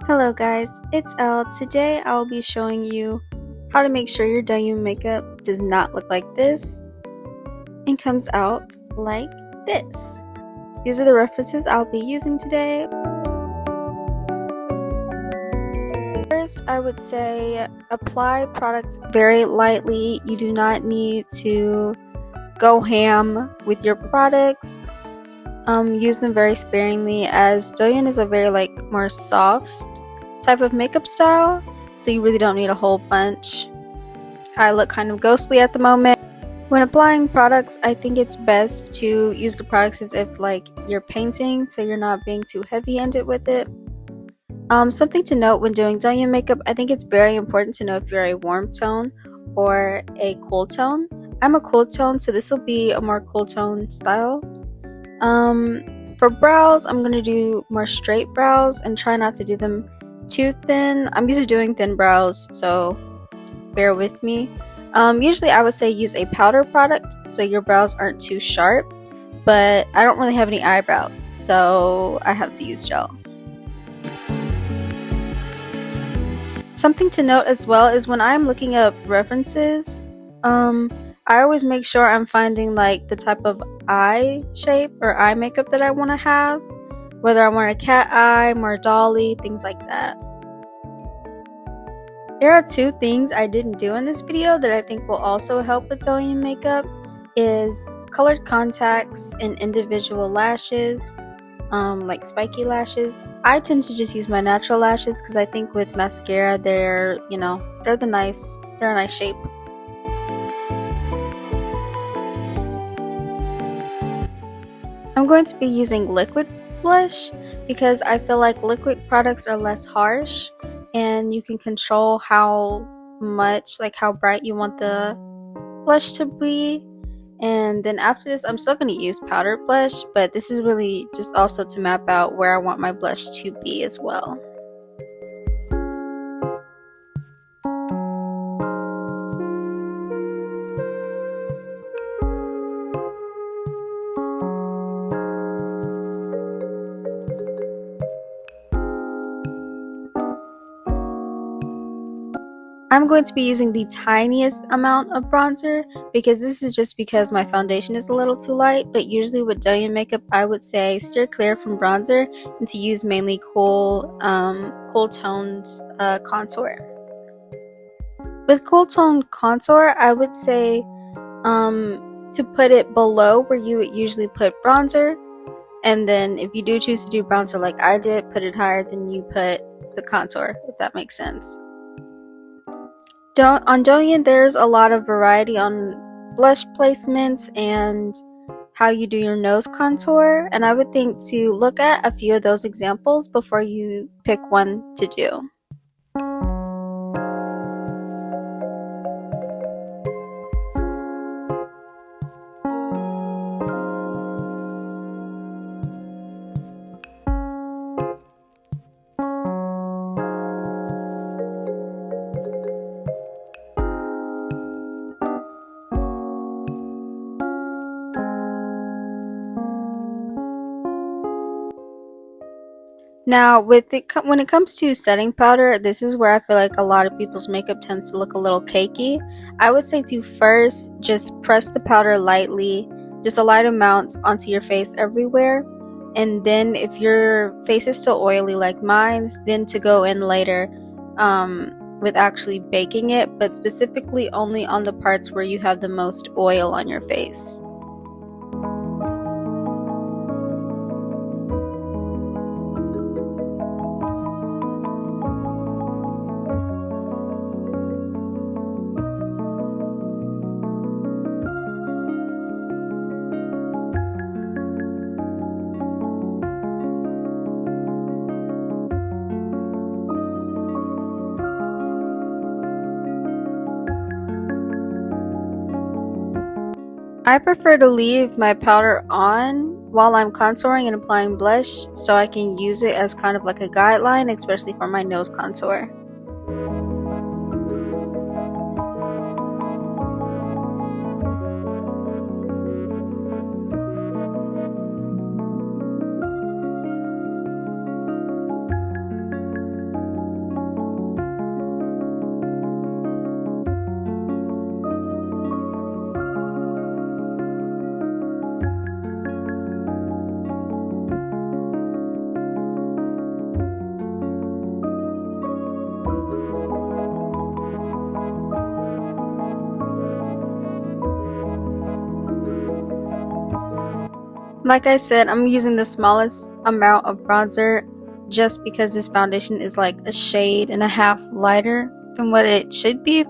Hello guys, it's Elle. Today I'll be showing you how to make sure your Douyin makeup does not look like this and comes out like this. These are the references I'll be using today. First, I would say apply products very lightly. You do not need to go ham with your products. Use them very sparingly, as Douyin is a very more soft type of makeup style, so you really don't need a whole bunch. I look kind of ghostly at the moment. When applying products, I think it's best to use the products as if you're painting, so you're not being too heavy-handed with it. Something to note when doing Douyin makeup, I think it's very important to know if you're a warm tone or a cool tone. I'm a cool tone, so this will be a more cool tone style. For brows, I'm going to do more straight brows and try not to do them too thin. I'm used to doing thin brows, so bear with me. Usually I would say use a powder product so your brows aren't too sharp, but I don't really have any eyebrows, so I have to use gel. Something to note as well is when I'm looking up references, I always make sure I'm finding the type of eye shape or eye makeup that I want to have, whether I want a cat eye, more dolly, things like that. There are two things I didn't do in this video that I think will also help with Douyin makeup, is colored contacts and individual lashes, like spiky lashes. I tend to just use my natural lashes because I think with mascara they're a nice shape. I'm going to be using liquid blush because I feel like liquid products are less harsh and you can control how much, how bright you want the blush to be. And then after this, I'm still going to use powder blush, but this is really just also to map out where I want my blush to be as well. I'm going to be using the tiniest amount of bronzer because this is just because my foundation is a little too light, but usually with Douyin makeup I would say steer clear from bronzer and to use mainly cool toned contour. With cool toned contour, I would say to put it below where you would usually put bronzer, and then if you do choose to do bronzer like I did, put it higher than you put the contour, if that makes sense. On Douyin, there's a lot of variety on blush placements and how you do your nose contour, and I would think to look at a few of those examples before you pick one to do. Now, when it comes to setting powder, this is where I feel like a lot of people's makeup tends to look a little cakey. I would say to first just press the powder lightly, just a light amount onto your face everywhere. And then if your face is still oily like mine's, then to go in later with actually baking it, but specifically only on the parts where you have the most oil on your face. I prefer to leave my powder on while I'm contouring and applying blush so I can use it as kind of like a guideline, especially for my nose contour. Like I said, I'm using the smallest amount of bronzer just because this foundation is like a shade and a half lighter than what it should be.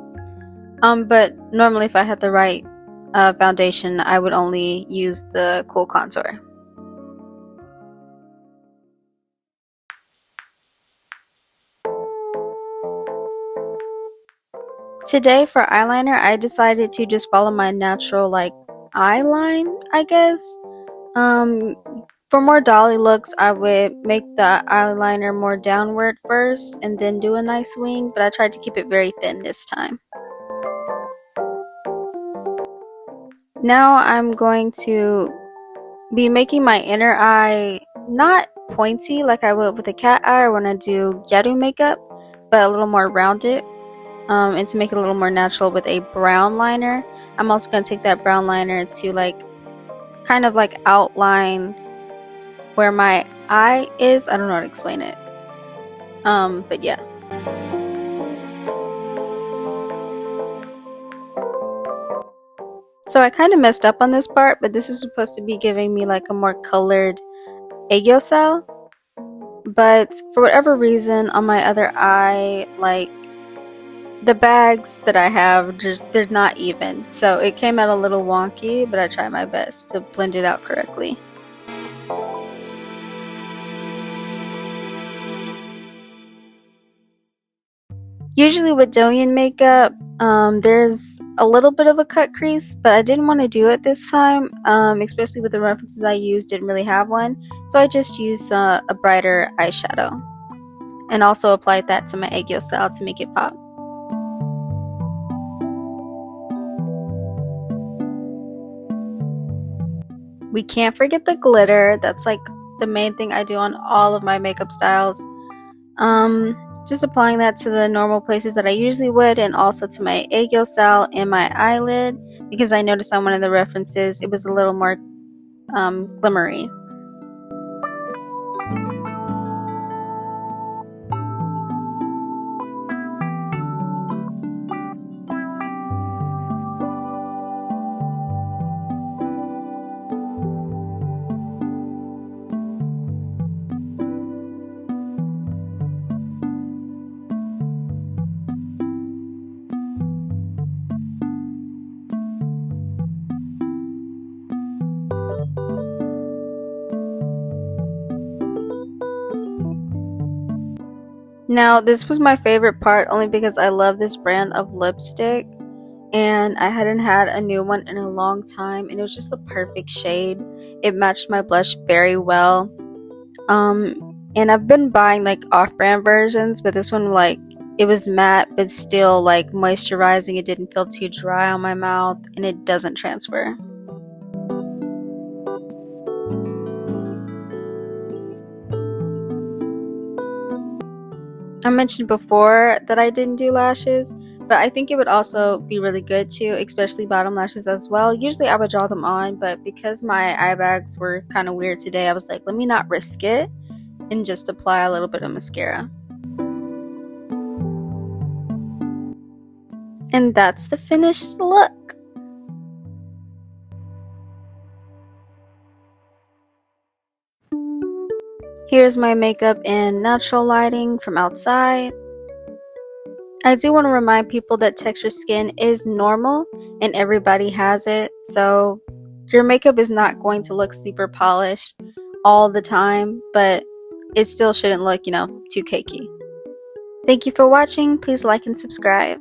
But normally if I had the right foundation, I would only use the Cool Contour. Today for eyeliner, I decided to just follow my natural like eye line, I guess. For more dolly looks, I would make the eyeliner more downward first and then do a nice wing, but I tried to keep it very thin this time. Now I'm going to be making my inner eye not pointy like I would with a cat eye or when I do Yaru makeup, but a little more rounded. And to make it a little more natural with a brown liner, I'm also going to take that brown liner to like kind of like outline where my eye is. I don't know how to explain it. But yeah. So I kind of messed up on this part, but this is supposed to be giving me like a more colored Eyeshadow. But for whatever reason on my other eye, like the bags that I have, they're not even. So it came out a little wonky, but I tried my best to blend it out correctly. Usually with Douyin makeup, there's a little bit of a cut crease, but I didn't want to do it this time, especially with the references I used didn't really have one. So I just used a brighter eyeshadow and also applied that to my Eyeshadow to make it pop. We can't forget the glitter. That's like the main thing I do on all of my makeup styles. Just applying that to the normal places that I usually would, and also to my Eyeshadow and my eyelid, because I noticed on one of the references it was a little more glimmery. Now, this was my favorite part only because I love this brand of lipstick and I hadn't had a new one in a long time, and it was just the perfect shade. It matched my blush very well. And I've been buying like off-brand versions, but this one like it was matte but still like moisturizing. It didn't feel too dry on my mouth and it doesn't transfer. I mentioned before that I didn't do lashes, but I think it would also be really good too, especially bottom lashes as well. Usually I would draw them on, but because my eye bags were kind of weird today, I was like, let me not risk it and just apply a little bit of mascara. And that's the finished look. Here's my makeup in natural lighting from outside. I do want to remind people that texture skin is normal and everybody has it, so your makeup is not going to look super polished all the time, but it still shouldn't look, too cakey. Thank you for watching. Please like and subscribe.